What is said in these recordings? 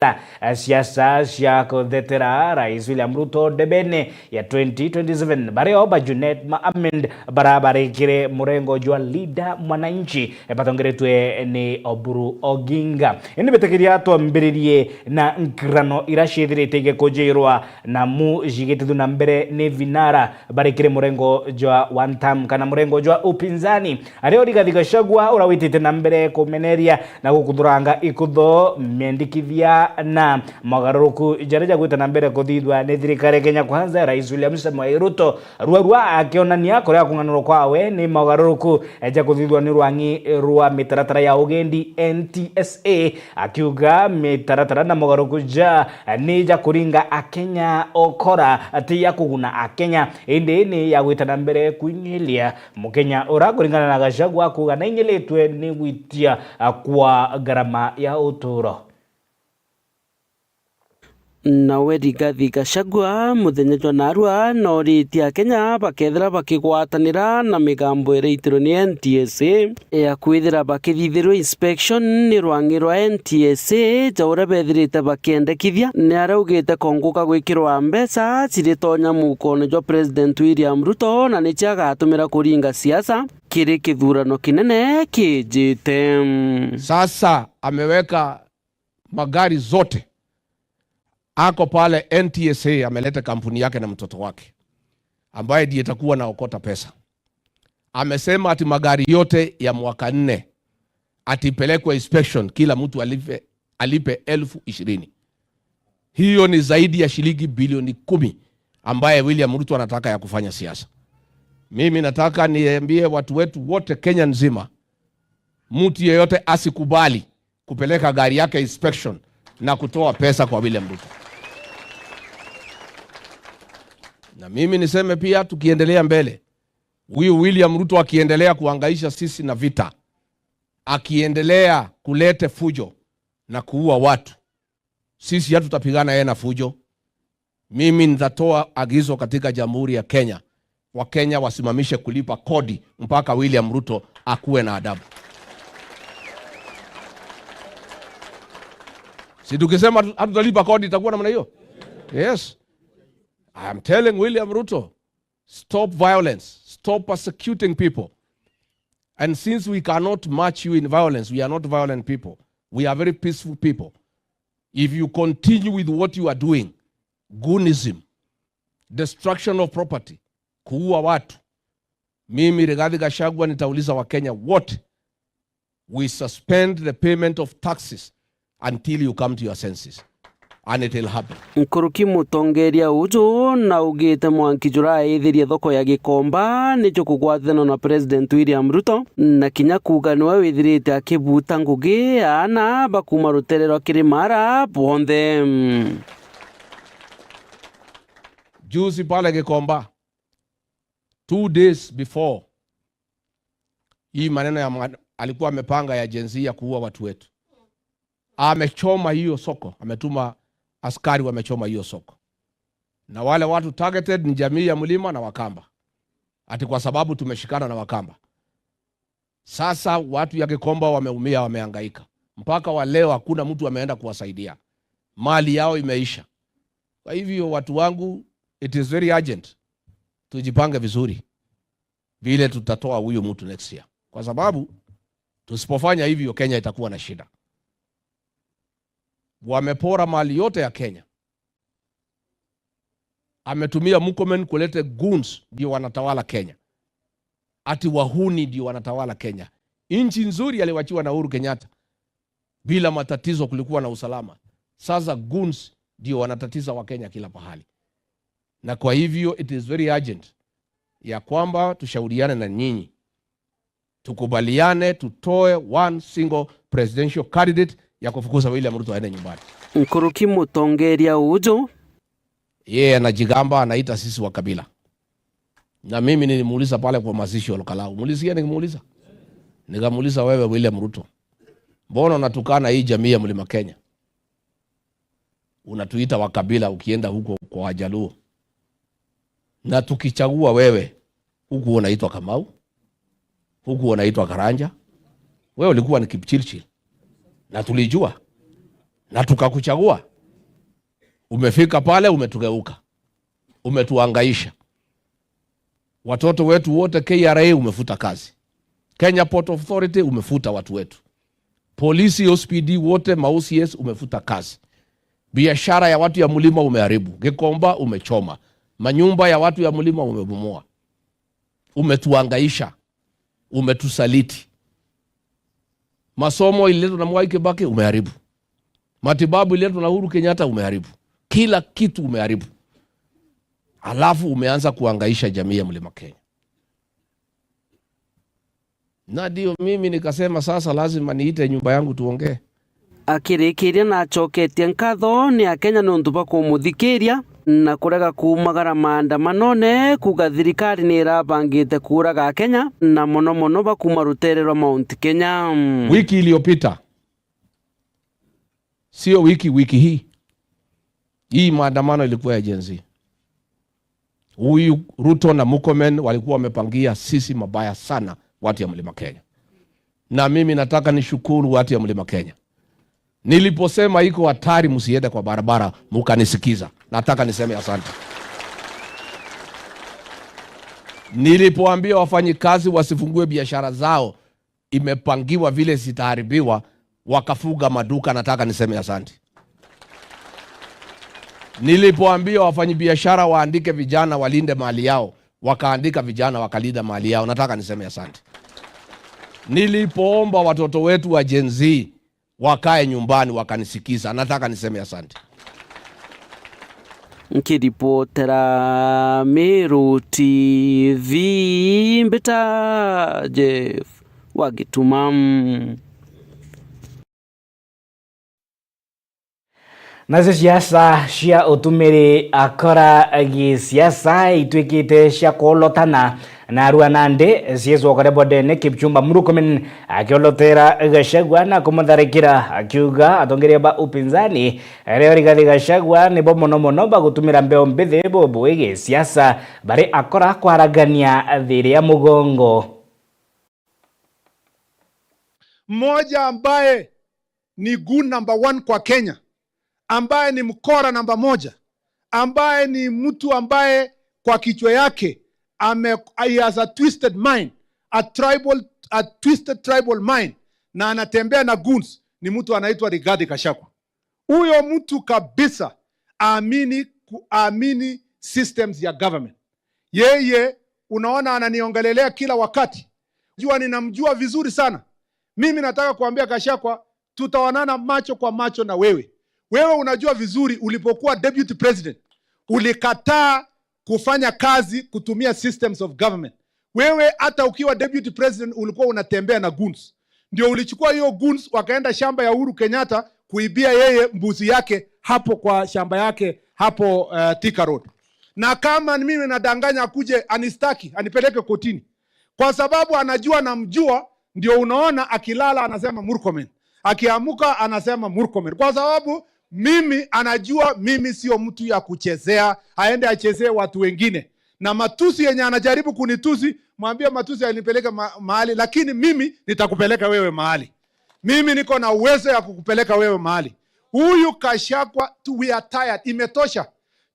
siasa cia kuthetera Rais William Ruto debene ya 2027 bario Bajunet Mohamed barabarikire murengo jwa leader mwananchi batongeretwe ni Oburu Oginga indi betekiria twambiririe na nkrano irashithirite gekojirwa na mu jigetitu na mbere ni vinara barikire murengo jwa one time kana murengo jwa upinzani ario Rigathi Gachagua urawitite na mbere kumeneria na gukuthuranga ikutho mendikithia na magaruku jareja gwita na mbere kuthithwa ni thirikari Kenya Kwanza Rais William Samoei Ruto rwa akionania korea kunganiro kwawe ni magaruku eja kuthithwa ni rwangi rwa mitaratara ya ugendi NTSA akiuga mitaratara na magaruku ja ni ja kuringa akenya okora ati ya kuguna akenya indi ni ya gwita na mbere kuingilia mukenya ora kuringana na Gachagua kuga na ingiletwe ni gwitia kwa garama ya uturo. Nawe Rigathi Gachagua muthenya jwa narua noritia Kenya bakethira bakigwatanira na migambo ireitiro ni NTSA ya kwithira bakithithirwo inspection ni rwangi rwa NTSA jaura bethirite bakiendekithia ni araugite konguka gwikirwa mbeca ciritonya mukone jwa President William Ruto na ni ciagatumira kuringa siasa kiri kithurano kinene kijite. Sasa ameweka magari zote ako pale NTSA, ameleta kampuni yake na mtoto wake ambaye ndiye itakuwa naokota pesa. Amesema ati magari yote ya mwaka 4 atipelekwe inspection, kila mtu alipe 20,000. Hiyo ni zaidi ya shilingi bilioni 10 ambaye William Ruto anataka ya kufanya siasa. Mimi nataka niambie watu wetu wote Kenya nzima, mtu yeyote asikubali kupeleka gari yake inspection na kutoa pesa kwa William Ruto. Na mimi niseme pia, tukiendelea mbele, huyu William Ruto akiendelea kuhangaisha sisi na vita, akiendelea kulete fujo na kuua watu, sisi hatutapigana yeye na fujo. Mimi nitatoa agizo katika Jamhuri ya Kenya, Wakenya wasimamishe kulipa kodi mpaka William Ruto akuwe na adabu. Si tukisema hatutalipa kodi itakuwa namna hiyo? Yes. I am telling William Ruto, stop violence, stop persecuting people. And since we cannot match you in violence, we are not violent people. We are very peaceful people. If you continue with what you are doing, goonism, destruction of property, kuua watu, mimi Rigathi Gachagua nitauliza Wakenya wote, we suspend the payment of taxes until you come to your senses, and it will happen. Nkuruki mutongeria uju na ugite mwanki jura ithirie thoko ya Gikomba nicho kugwathana na President William Ruto na kinya kuga niwe withirite akibuta ngugi ana bakuma ruterero kirimara bonthe. Juzi pale Gikomba, 2 days before hii maneno ya alikuwa amepanga ya jenzi ya kuua watu wetu, amechoma hiyo soko, ametuma askari wamechoma hiyo soko. Na wale watu targeted ni jamii ya Mlima na Wakamba. Ati kwa sababu tumeshikana na Wakamba. Sasa watu ya Gikomba wameumia, wamehangaika. Mpaka wa leo hakuna mtu ameenda kuwasaidia. Mali yao imeisha. Kwa hivyo watu wangu, it is very urgent. Tujipange vizuri vile tutatoa huyu mtu next year. Kwa sababu tusipofanya hivyo Kenya itakuwa na shida. Wamepora mali yote ya Kenya. Ametumia Murkomen kulete goons ndio wanatawala Kenya. Ati wahuni ndio wanatawala Kenya. Nchi nzuri aliwachiwa na Uhuru Kenyatta, bila matatizo, kulikuwa na usalama. Sasa goons ndio wanatatiza wa Kenya kila pahali. Na kwa hivyo it is very urgent ya kwamba tushauriane na nyinyi, tukubaliane tutoe one single presidential candidate ya kufukuza William Ruto aende nyumbani. Nkuruki mutongeria uju yeye anajigamba anaita sisi wa kabila. Na mimi nilimuuliza pale kwa mazishi ya Lokalau. Mulisikia nikimuuliza? Nikamuuliza, wewe William Ruto, mbona unatukana hii jamii ya Mlima Kenya? Unatuita wa kabila ukienda huko kwa Wajaluo. Na tukichagua wewe, huku unaitwa Kamau, huku unaitwa Karanja. Wewe ulikuwa ni Kipchirchir. Na tulijua. na tukakuchagua. Umefika pale, umetugeuka, umetuangaisha. Watoto wetu wote KRA umefuta kazi, Kenya Port Authority umefuta watu wetu, polisi OSPD wote ma-OCS umefuta kazi, biashara ya watu ya mlima umeharibu, Gikomba umechoma, manyumba ya watu ya mlima umebomoa, umetuangaisha, umetusaliti. Masomo ililetwa na Mwai Kibaki umeharibu, matibabu ililetwa na Uhuru Kenyatta umeharibu, kila kitu umeharibu. Alafu umeanza kuangaisha jamii ya Mlima Kenya. Na ndio mimi nikasema sasa lazima niite nyumba yangu tuongee. Akirikiria na choketie nkatho ni Akenya nundu ba kumuthikiria na kurega kumagara maandamanone kuga thirikari ni irabangite kuraga Akenya na mono mono ba kuma rutere rwa Mount Kenya. Wiki iliyopita, sio wiki hii maandamano ilikuwa ya Gen Z. Huyu Ruto na Murkomen walikuwa wamepangia sisi mabaya sana watu ya Mlima Kenya. Na mimi nataka nishukuru watu ya Mlima Kenya. Niliposema iko hatari msiende kwa barabara, mkanisikiza. Nataka niseme asante. Nilipoambia wafanyikazi wasifungue biashara zao, imepangiwa vile zitaharibiwa, wakafuga maduka, nataka niseme asante. Nilipoambia wafanyabiashara waandike vijana walinde mali yao, wakaandika vijana wakalinda mali yao, nataka niseme asante. Nilipoomba watoto wetu wa Gen Z wakae nyumbani, wakanisikiza, nataka niseme asante. Nkiripotera Meru TV Mbita Jeff Wagitumam. Nazo siasa cia utumiri akora gisiasa itwikite cia kolotana na Arua Nandi ciezwo kare bodene Kipchumba Murkomen akiolotera Gachagua na kumutharikira akiuga atongeria ba upinzani reo Rigathi Gachagua ni bo mono ba gutumira mbeo mbithi bobo igi siasa bari akora kwaragania thiri ya mugongo. Mmoja ambaye ni gun number 1 kwa Kenya, ambaye ni mkora namba 1, ambaye ni mtu ambaye kwa kichwa yake he has a twisted mind, a twisted tribal mind, na anatembea na goons, ni mtu anaitwa Rigathi Gachagua. Huyo mtu kabisa aamini systems ya government. Yeye unaona ananiongelelea kila wakati. Jua ninamjua vizuri sana. Mimi nataka kuambia Gachagua, tutaonana macho kwa macho na wewe. Wewe unajua vizuri ulipokuwa deputy president ulikataa kufanya kazi kutumia systems of government. Wewe hata ukiwa deputy president ulikuwa unatembea na goons. Ndio ulichukua hiyo goons wakaenda shamba ya Uhuru Kenyatta kuibia yeye mbuzi yake hapo kwa shamba yake hapo Thika Road. Na kama mimi nadanganya akuje anistaki, anipeleke kotini. Kwa sababu anajua namjua, ndio unaona akilala anasema Murkomen. Akiamuka anasema Murkomen. Kwa sababu mimi anajua mimi sio mtu ya kuchezea, aende achezee watu wengine. Na matusi yenye anajaribu kunitusi, mwambie matusi yanipeleka mahali, lakini mimi nitakupeleka wewe mahali. Mimi niko na uwezo ya kukupeleka wewe mahali. Huyu Gachagua, we are tired, imetosha.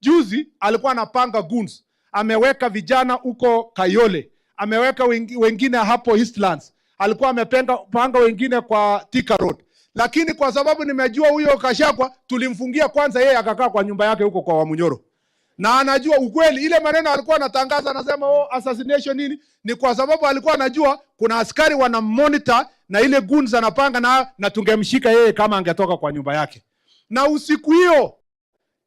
Juzi alikuwa anapanga goons, ameweka vijana huko Kayole, ameweka wengine hapo Eastlands, alikuwa amepanga wengine kwa Thika Road. Lakini kwa sababu nimejua huyo Gachagua, tulimfungia kwanza yeye akakaa kwa nyumba yake huko kwa Wamunyoro. Na anajua ukweli, ile maneno alikuwa anatangaza anasema assassination nini, ni kwa sababu alikuwa anajua kuna askari wana monitor na ile goons anapanga na tungemshika yeye kama angetoka kwa nyumba yake. Na usiku hiyo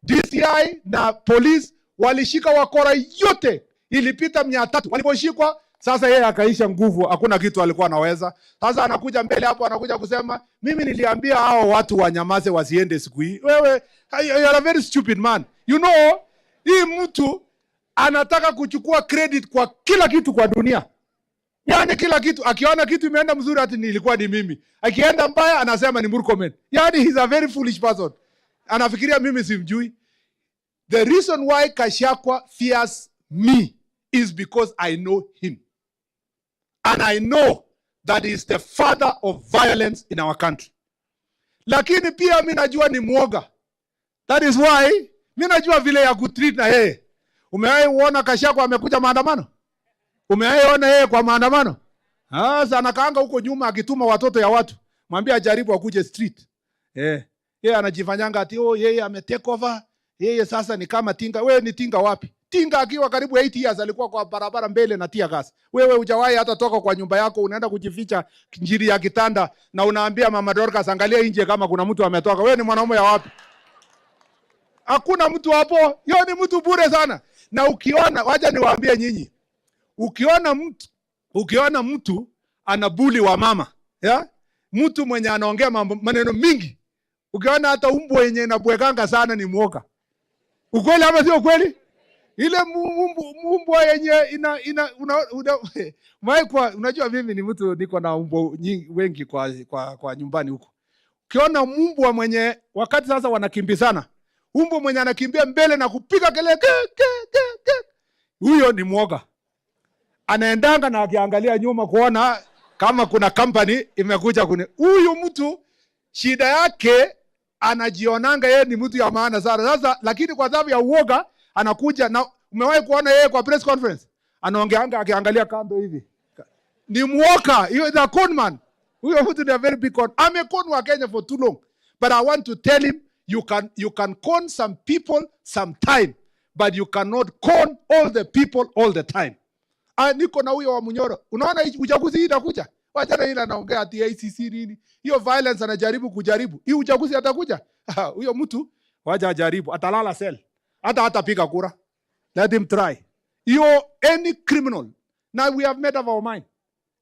DCI na police walishika wakora yote, ilipita 300. Waliposhikwa sasa yeye akaisha nguvu, hakuna kitu alikuwa anaweza. Sasa anakuja mbele hapo, anakuja kusema mimi niliambia hao watu wanyamaze wasiende siku hii. Wewe you are a very stupid man. You know, hii mtu anataka kuchukua credit kwa kila kitu kwa dunia. Yaani kila kitu, akiona kitu imeenda mzuri ati nilikuwa ni mimi. Akienda mbaya anasema ni Murkomen. Yaani he's a very foolish person. Anafikiria mimi simjui. The reason why Gachagua fears me is because I know him. And I know that he is the father of violence in our country. lakini pia mimi najua ni mwoga. That is why mimi najua vile ya kutreat na yeye. Umewahi uona Gachagua amekuja maandamano? Umewahi ona yeye kwa maandamano? Sasa anakaanga huko nyuma akituma watoto ya watu. Mwambie ajaribu akuje street. Yeye anajifanyanga ati yeye ametake over. Yeye sasa ni kama tinga. Wewe ni tinga wapi? Tinga akiwa karibu 8 years alikuwa kwa barabara mbele na tia gas. Wewe hujawahi hata toka kwa nyumba yako, unaenda kujificha njiri ya kitanda na unaambia Mama Dorcas angalia nje kama kuna mtu ametoka. Wewe ni mwanaume ya wapi? Hakuna mtu hapo. Yeye ni mtu bure sana. Na ukiona, wacha niwaambie nyinyi. Ukiona mtu anabuli wa mama, mtu mwenye anaongea maneno mingi, ukiona hata umbwa yenye inabwekanga sana ni mwoga. Ukweli ama sio ukweli? Ile umbwa yenye unajua mimi ni mtu niko na umbwa wengi kwa nyumbani huko. Ukiona umbwa mwenye wakati sasa wanakimbizana, umbwa mwenye anakimbia mbele na kupiga kelele, huyo ni mwoga. Anaendanga na akiangalia nyuma kuona kama kuna company imekuja huyu mtu shida yake anajionanga yeye ni mtu ya maana sana. Sasa lakini kwa sababu ya uoga anakuja na umewahi kuona yeye kwa press conference anaongeanga akiangalia kando hivi. Ni mwoka, hiyo is a con man. Huyo mtu ni a very big con. Amekon wa Kenya for too long. But I want to tell him you can con some people sometime, but you cannot con all the people all the time. Niko na huyo wa Munyoro. Unaona uchaguzi hii inakuja. Wachana ile anaongea ati ICC nini. Hiyo violence anajaribu kujaribu. Hii uchaguzi atakuja. Huyo mtu wacha ajaribu. Atalala cell. Hatapiga kura. Let him try. Any criminal. Now we have made up our mind.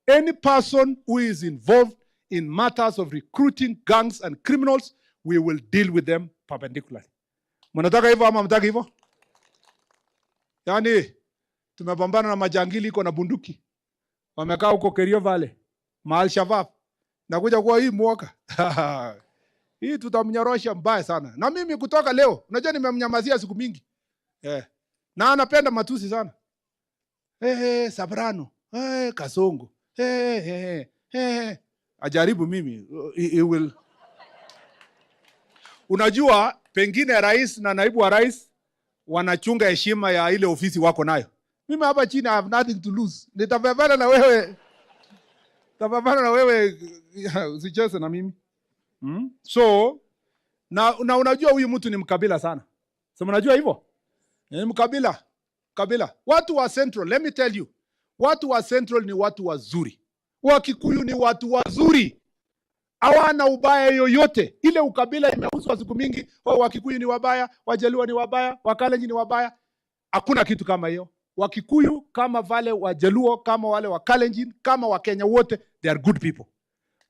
Any person who is involved in matters of recruiting gangs and criminals, we will deal with them perpendicularly. Mnataka hivyo ama mtaki hivyo? Yaani tumepambana na majangili iko na bunduki. Wamekaa huko Kerio Valley, Mahal Shabab. Nakuja kwa hii mwaka. Hii tutamnyorosha mbaya sana. Na mimi kutoka leo, unajua nimemnyamazia siku mingi. Na anapenda matusi sana. Sabrano. Kasongo. Ajaribu mimi. He will. Unajua pengine rais na naibu wa rais wanachunga heshima ya ile ofisi wako nayo. Mimi hapa chini I have nothing to lose. Nitapambana na wewe. Usicheze na mimi. So na unajua huyu mtu ni mkabila sana. Sema unajua hivyo? Ni mkabila. Watu wa Central, let me tell you. Watu wa Central ni watu wazuri. Wakikuyu ni watu wazuri. Hawana ubaya yoyote. Ile ukabila imeuzwa siku mingi. Wakikuyu ni wabaya, Wajaluo ni wabaya, Wakalenjin ni wabaya. Hakuna kitu kama hiyo. Wakikuyu kama wale Wajaluo, kama wale Wakalenjin, kama Wakenya wote, they are good people.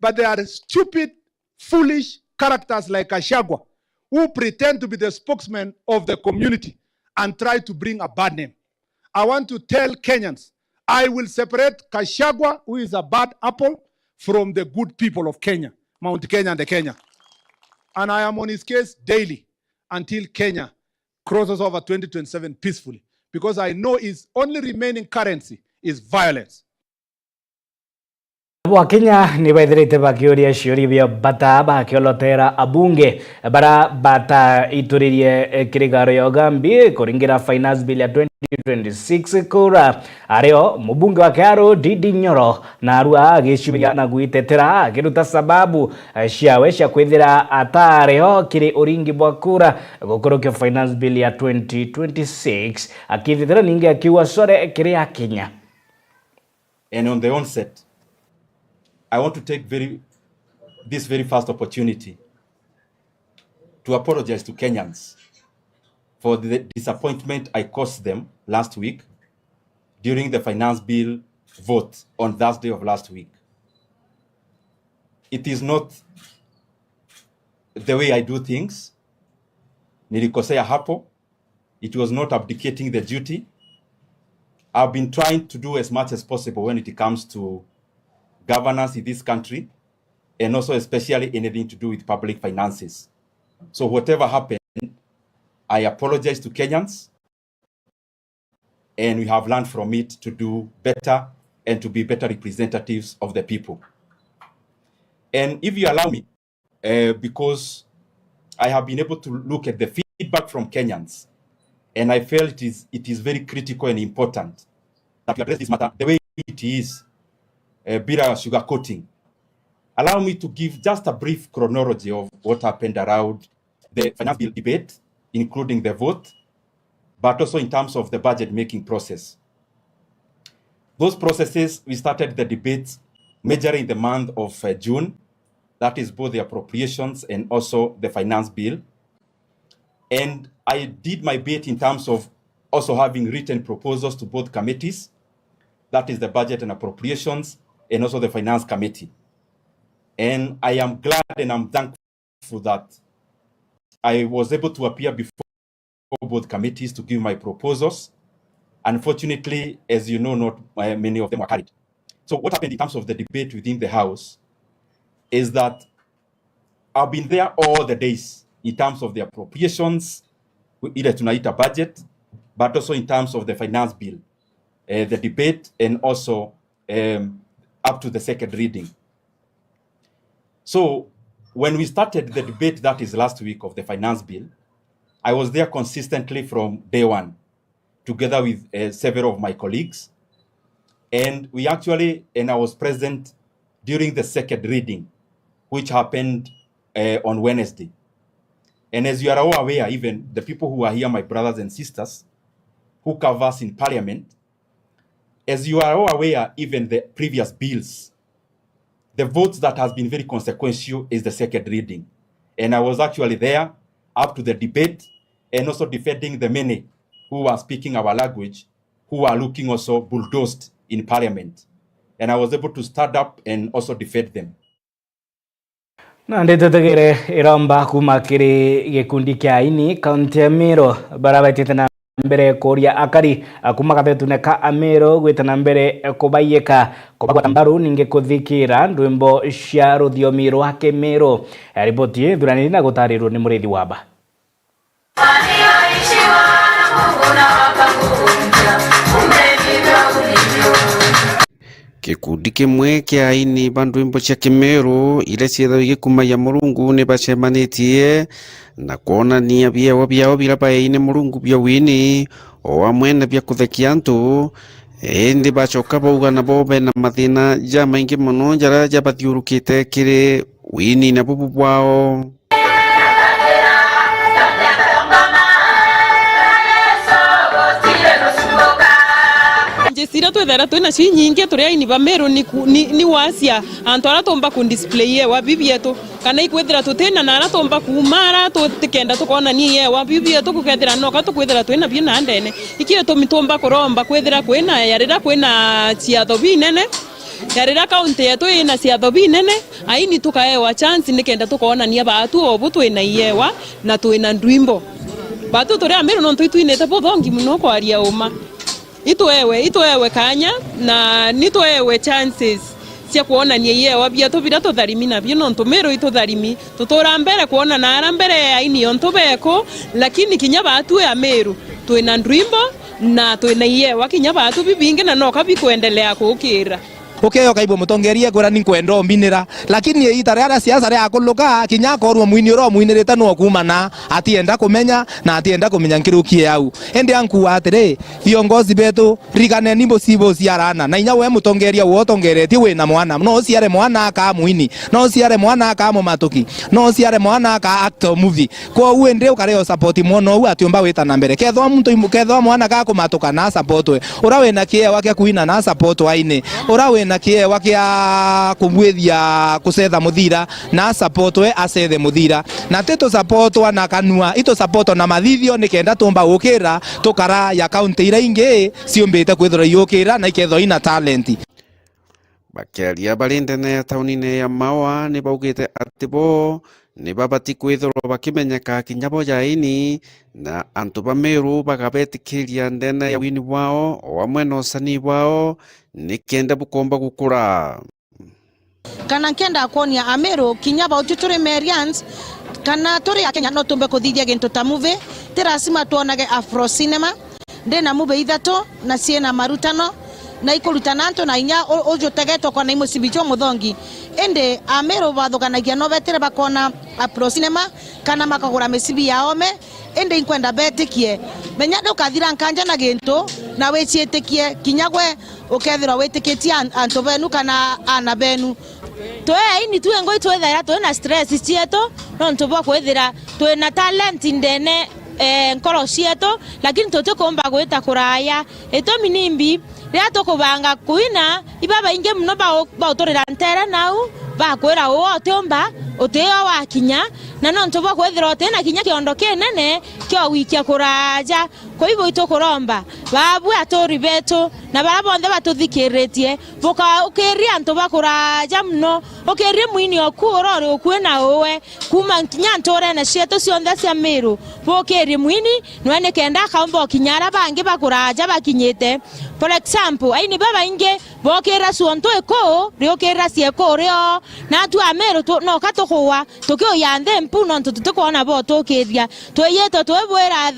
But they are stupid, foolish characters like Gachagua who pretend to be the spokesman of the community and try to bring a bad name. I want to tell Kenyans, I will separate Gachagua, who is a bad apple, from the good people of Kenya, Mount Kenya and the Kenya. And I am on his case daily until Kenya crosses over 2027 peacefully. Because I know his only remaining currency is violence. Wakenya ni baithirite bakiuria ciuria bia bata bakiolotera abunge bara bata ituririe kirigaro ya Ogambi kuringira finance bill ya 2026 kura ario mubunge wa Kiaru Ndindi Nyoro na arua agiciuria na guitetera kiruta sababu ciawe cia kwithira atareho kiri uringi bwa kura gukurukio finance bill ya 2026 akithira ninge akiwa sore kiri ya Kenya. And on the onset, I want to take this very first opportunity to apologize to Kenyans for the disappointment I caused them last week during the finance bill vote on Thursday of last week. It is not the way I do things. Nilikosea hapo. It was not abdicating the duty. I've been trying to do as much as possible when it comes to governance in this country, and also especially anything to do with public finances. So whatever happened, I apologize to Kenyans, and we have learned from it to do better and to be better representatives of the people. And if you allow me, because I have been able to look at the feedback from Kenyans, and I felt it is very critical and important that we address this matter the way it is, bila sugarcoating. Allow me to give just a brief chronology of what happened around the finance bill debate, including the vote, but also in terms of the budget making process. Those processes, we started the debates majorly in the month of June. That is both the appropriations and also the finance bill. And I did my bit in terms of also having written proposals to both committees. That is the budget and appropriations and also the finance committee. And I am glad and I'm thankful that I was able to appear before both committees to give my proposals. Unfortunately, as you know, not many of them were carried. So what happened in terms of the debate within the House is that I've been there all the days in terms of the appropriations, either tunaita budget, but also in terms of the finance bill, the debate, and also up to the second reading. So when we started the debate, that is last week, of the finance bill, I was there consistently from day one, together with several of my colleagues. And we actually, and I was present during the second reading, which happened on Wednesday. And as you are all aware, even the people who are here, my brothers and sisters, who cover us in Parliament, as you are all aware, even the previous bills, the votes that has been very consequential is the second reading. And I was actually there up to the debate and also defending the many who are speaking our language, who are looking also bulldozed in Parliament. And I was able to stand up and also defend them. Na nditetegere iromba kuma kiri gikundi kia ini kaunti ya Meru barabaitite na mbere kuria akari kuma gathetune ka Meru gwitana mbere kubaiyeka kubagwa mbaru ninge kuthikira ndwimbo cia ruthiomi rwa Kimeru. Riboti thurani na gutarirwo ni Murithi Wamba. Gikundi kimwe kia ini bandwimbo cia Kimeru ile cietho igikumaya Murungu ni bacemanitie na kuonania biewa biao bila baine Murungu bia wini o amwe na bia kuthekia antu indi bacoka bauga na bobe na mathina ja maingi muno jara jabathiurukite kiri wini na bubu bwao. Sira twethera twina ci nyingi turia ini ba Meru ni wacia antu ara tomba ku display ye wa bibi yetu kana ikwethera tutena na ara tomba kumara tutikenda tukona ni ye wa bibi yetu kukethera no ka tukwethera twina bina ndene ikire tumitomba kuromba kwethera kwina yarira kwina ciatho binene yarira kaunti yetu ina ciatho binene aini tukaewa chance nikenda tukona ni abatu obu twina yewa na twina ndwimbo batu turia Meru no twinete bothongi muno kwaria uma itwewe kanya na nitwewe chances cia kuona ni yewa bia tubira tutharimi na bia no Meru itutharimi tutura mbere kuona na ara mbere aini onto beko lakini kinya batu ya Meru twina ndwimbo na twina yewa kinya batu bibinge na no kabikuendelea kukira ukeo kaibo mutongerie kwera ni kwendo mbinira lakini itare ara siasa ria kuluka kinya korwo mwini ro mwinirita no kumana atienda kumenya na atienda kumenya nkirukie yau ende anku atire viongozi betu rigane nimbo sibo ciarana na inya we mutongeria wo tongeretie we na mwana no ciare mwana ka mwini no ciare mwana ka mumatuki no ciare mwana ka actor movie kwa uende ukareo support mono u atiomba wita na mbere kethwa muntu imukethwa mwana ka kumatuka na support we ura we na kie wake kuina na support waine ura we na kie wakia kumwethia kusetha muthira na support we asethe muthira na teto support na kanua ito support na mathithio nikenda tumba gukira tukara ya county ira ingi ciombite kwithira yukira na iketho ina talent. Bakiaria barindene ya taunine ya Mawa ni baugite atibo ni babati kwithirwo bakimenyeka kinya bojaini na antu ba Meru bagabetikiria ndene ya wini wao o amwe no sani wao nikenda bukomba gukura kana kenda konia Ameru kinya ba ututuri Merians kana turi ya Kenya no tumbe kuthithia gintu ta movie tirasima tuonage Afro cinema ndena movie ithato na ciena marutano na ikurutana antu na inya ujutegetwo kwa na imucibicho muthongi ende Ameru bathukanagia no betire bakona Pro Cinema kana makagura micibi ya ome ende inkwenda betikie menya ndukathira nkanja na gintu na wicietikie kinyagwe ukethira witikitie antu benu kana ana benu ini tuwe ngoi twethera tuwe na stress cieto no ntubwa kwethira tuwe na talent ndene nkoro cieto lakini tutukomba gwita kuraya etomi nimbi ria tukubanga kuina ibaba inge muno ba utorera ntera nau bakwira wo tiomba uteo wakinya na no ntubwa kwethira utena kinya kiondo kinene kyo wikia kuraja kwa hivyo itokoromba babu atori beto na barabonde batuthikiritie boka ukeria ntoba kuraja mno ukeria mwini okurore okwena owe kuma kinya ntore na cieto cionthe cia Meru bokeria mwini nwene kenda kaomba kinyara bange bakuraja bakinyete for example aini baba inge bokera suonto eko riokera cieko rio na tu Ameru no katokuwa tukio yande mpu no tutukona bo tokeria tweyeto twebwera